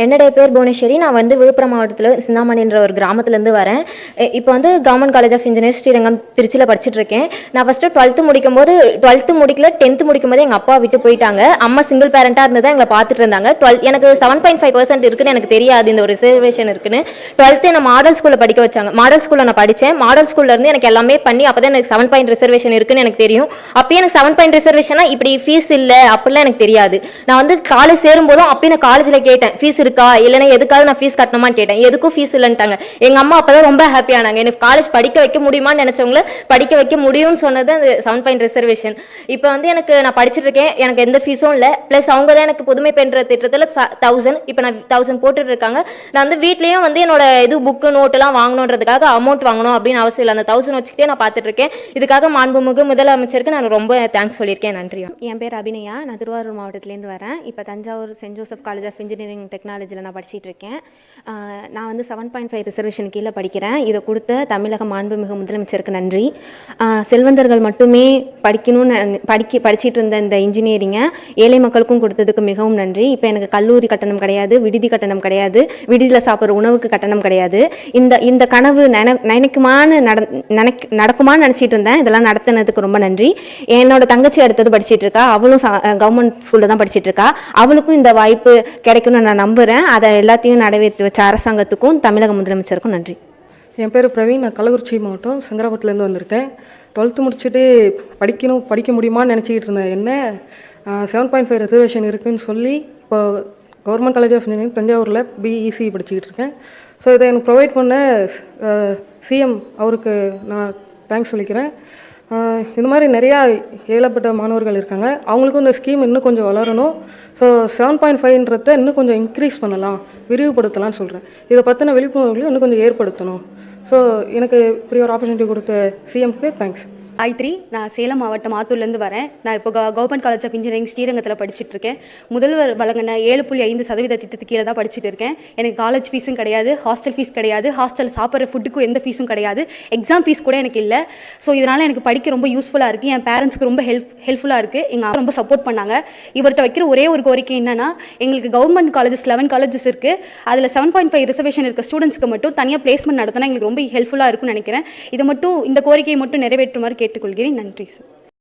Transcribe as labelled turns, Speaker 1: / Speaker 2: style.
Speaker 1: என்னுடைய பேர் புவனேஸ்வரி. நான் வந்து விழுப்புரம் மாவட்டத்தில் சிந்தாமணின்ற ஒரு கிராமத்துலேருந்து வரேன். இப்போ வந்து government college of engineers Srirangam திருச்சியில் படிச்சுட்டு இருக்கேன். நான் ஃபஸ்ட்டு 12th முடிக்கும்போது 12th முடிக்கல 10th முடிக்கும்போது எங்கள் அப்பா விட்டு போயிட்டாங்க. அம்மா சிங்கிள் பேரண்ட்டாக இருந்து தான் எங்களை பார்த்துட்டு இருந்தாங்க. எனக்கு 7.5% இருக்குன்னு எனக்கு தெரியாது இந்த ஒரு ரிசர்வேஷன் இருக்குன்னு. 12th நான் மாடல் ஸ்கூலில் படிக்க வச்சாங்க. மாடல் ஸ்கூலில் நான் படித்தேன். மாடல் ஸ்கூல்லேருந்து எனக்கு எல்லாமே பண்ணி அப்போ தான் எனக்கு 7 பாயிண்ட் ரிசர்வேஷன் இருக்குன்னு எனக்கு தெரியும். அப்பயே எனக்கு 7 பாயிண்ட் ரிசர்வேஷனா இப்படி ஃபீஸ் இல்லை அப்படிலாம் எனக்கு தெரியாது. நான் வந்து காலேஜ் சேரும்போதும் அப்பயே நான் காலேஜில் கேட்டேன் ஃபீஸ் இருக்கா இல்லைன்னா எதுக்காவது நான் ஃபீஸ் கட்டணுமான்னு கேட்டேன். எதுக்கும் ஃபீஸ் இல்லைன்ட்டாங்க. எங்கள் அம்மா அப்பதான் ரொம்ப ஹாப்பியானாங்க. எனக்கு காலேஜ் படிக்க வைக்க முடியுமான்னு நினைச்சவங்கள படிக்க வைக்க முடியும்னு சொன்னது அந்த 7 பாயிண்ட் ரிசர்வேஷன். இப்போ வந்து எனக்கு நான் படிச்சுட்டு இருக்கேன். எனக்கு எந்த ஃபீஸும் இல்லை. ப்ளஸ் அவங்க தான் எனக்கு புதுமை பெண்ற திட்டத்தில் 1000 இப்போ நான் 1000 போட்டுட்டு இருக்காங்க. நான் வந்து வீட்லேயும் வந்து என்னோட இது புக்கு நோட்டுலாம் வாங்கணுன்றதுக்காக அமௌண்ட் வாங்கணும் அப்படின்னு அவசியம் இல்லை. அந்த 1000 வச்சுக்கிட்டே நான் பார்த்துட்டு இருக்கேன். இதுக்காக மாண்புமிகு முதலமைச்சருக்கு நான் ரொம்ப தேங்க்ஸ் சொல்லியிருக்கேன். நன்றி.
Speaker 2: என் பேர் அபிநயா. நான் திருவாரூர் மாவட்டத்திலேருந்து வரேன். இப்போ Thanjavur Saint Joseph college of engineering டெக்னாலஜியில் நான் படிச்சுட்டு இருக்கேன். நான் வந்து 7.5 ரிசர்வேஷன் கீழே படிக்கிறேன். இதை கொடுத்த தமிழக மாண்புமிகு முதலமைச்சருக்கு நன்றி. செல்வந்தர்கள் மட்டுமே படிக்கணும்னு படிச்சுட்டு இருந்த இந்த இன்ஜினியரிங்கை ஏழை மக்களுக்கும் கொடுத்ததுக்கு மிகவும் நன்றி. இப்போ எனக்கு கல்லூரி கட்டணம் கிடையாது, விடுதி கட்டணம் கிடையாது, விடுதியில் சாப்பிட்ற உணவுக்கு கட்டணம் கிடையாது. இந்த கனவு நடக்குமான்னு நினச்சிட்டு இருந்தேன். இதெல்லாம் நடத்தினதுக்கு ரொம்ப நன்றி. என்னோட தங்கச்சி அடுத்தது படிச்சுட்டு இருக்கா. அவளும் கவர்மெண்ட் ஸ்கூலில் தான் படிச்சுட்டு இருக்கா. அவளுக்கும் இந்த வாய்ப்பு கிடைக்கும்னு நான் நம்புகிறேன். அதை எல்லாத்தையும் நிறைவேற்றி வச்ச அரசாங்கத்துக்கும் தமிழக முதலமைச்சருக்கும் நன்றி.
Speaker 3: என் பேர் பிரவீன். நான் கள்ளக்குறிச்சி மாவட்டம் சங்கராபுரத்துலேருந்து வந்திருக்கேன். 12th முடிச்சுட்டு படிக்க முடியுமான்னு நினச்சிக்கிட்டு இருந்தேன். என்ன 7.5 ரிசர்வேஷன் இருக்குதுன்னு சொல்லி இப்போ கவர்மெண்ட் காலேஜ் ஆஃப் இன்ஜினியரிங் தஞ்சாவூரில் பிஇசி படிச்சுக்கிட்டு இருக்கேன். ஸோ இதை எனக்கு ப்ரொவைட் பண்ண சிஎம் அவருக்கு நான் தேங்க்ஸ் சொல்லிக்கிறேன். இந்த மாதிரி நிறையா ஏழப்பட்ட மாணவர்கள் இருக்காங்க. அவங்களுக்கும் இந்த ஸ்கீம் இன்னும் கொஞ்சம் வளரணும். ஸோ 7.5ன்றதை இன்னும் கொஞ்சம் இன்க்ரீஸ் பண்ணலாம், விரிவுபடுத்தலாம்னு சொல்கிறேன். இதை பற்றின விழிப்புணர்வுகளையும் இன்னும் கொஞ்சம் ஏற்படுத்தணும். ஸோ எனக்கு இப்படி ஒரு ஆப்பர்ச்சுனிட்டி கொடுத்த சிஎம்க்கு தேங்க்ஸ்.
Speaker 4: I3. நான் சேலம் மாவட்டம் ஆத்தூர்லேருந்து வரேன். நான் இப்போ கவர்மெண்ட் காலேஜ் ஆஃப் இன்ஜினியரிங் ஸ்ரீரங்கத்தில் படிச்சுட்டு இருக்கேன். முதல்வர் வழங்கின 7.5% திட்டத்துக்கு கீழே தான் படிச்சுட்டு இருக்கேன். எனக்கு காலேஜ் ஃபீஸும் கிடையாது, ஹாஸ்டல் ஃபீஸ் கிடையாது, ஹாஸ்டல் சாப்பிட்ற ஃபுட்டுக்கும் எந்த ஃபீஸும் கிடையாது, எக்ஸாம் ஃபீஸ் கூட எனக்கு இல்லை. ஸோ இதனால் எனக்கு படிக்க ரொம்ப யூஸ்ஃபுல்லாக இருக்குது. என் பேரண்ட்ஸ்க்கு ரொம்ப ஹெல்ப்ஃபுல்லாக இருக்குது. எங்கள் அப்பா ரொம்ப சப்போர்ட் பண்ணாங்க. இவர்கிட்ட வைக்கிற ஒரே ஒரு கோரிக்கை என்னன்னா, எங்களுக்கு கவர்மெண்ட் காலேஜஸ் 11 காலேஜஸ் இருக்குது. அதில் 7.5 ரிசர்வேஷன் இருக்க ஸ்டூடெண்ட்ஸ்க்கு மட்டும் தனியாக பிளேஸ்மெண்ட் நடத்தினா எங்களுக்கு ரொம்ப ஹெல்ப்ஃபுல்லாக இருக்கும்னு நினைக்கிறேன். இதை மட்டும் இந்த கோரிக்கையை மட்டும் நிறைவேற்றுமாறு கேட்டுக்கொள்கிறேன். நன்றி சார்.